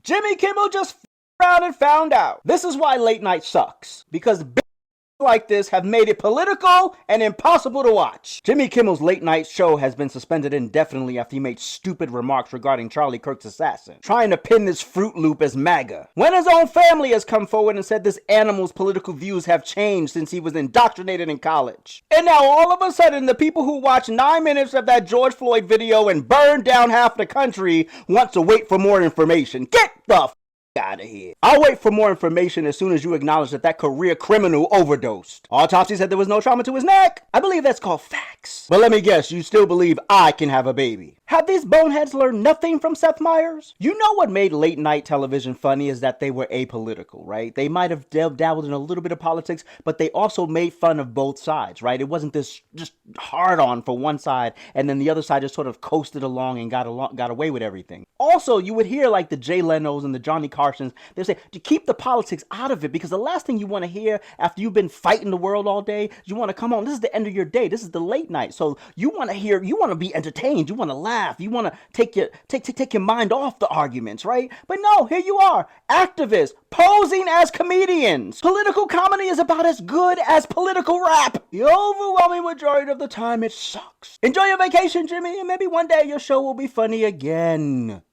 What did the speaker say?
Jimmy Kimmel just around and found out. This is why late night sucks. Because like this have made it political and impossible to watch. Jimmy Kimmel's late night show has been suspended indefinitely after he made stupid remarks regarding Charlie Kirk's assassin, trying to pin this Fruit Loop as MAGA, when his own family has come forward and said this animal's political views have changed since he was indoctrinated in college. And now all of a sudden the people who watched 9 minutes of that George Floyd video and burned down half the country want to wait for more information. Get the out of here. I'll wait for more information as soon as you acknowledge that career criminal overdosed. Autopsy said there was no trauma to his neck. I believe that's called facts. But let me guess, you still believe I can have a baby. Have these boneheads learned nothing from Seth Meyers? You know what made late night television funny is that they were apolitical, right? They might have dabbled in a little bit of politics, but they also made fun of both sides, right? It wasn't this just hard on for one side and then the other side just sort of coasted along and got away with everything. Also, you would hear like the Jay Lenos and the Johnny Carsons, they say to keep the politics out of it, because the last thing you want to hear after you've been fighting the world all day, you want to come on, this is the end of your day, this is the late night, so you want to be entertained, you want to laugh, you want to take your mind off the arguments, right? But no, here you are, activists posing as comedians. Political comedy is about as good as political rap. The overwhelming majority of the time it sucks. Enjoy your vacation, Jimmy, and maybe one day your show will be funny again.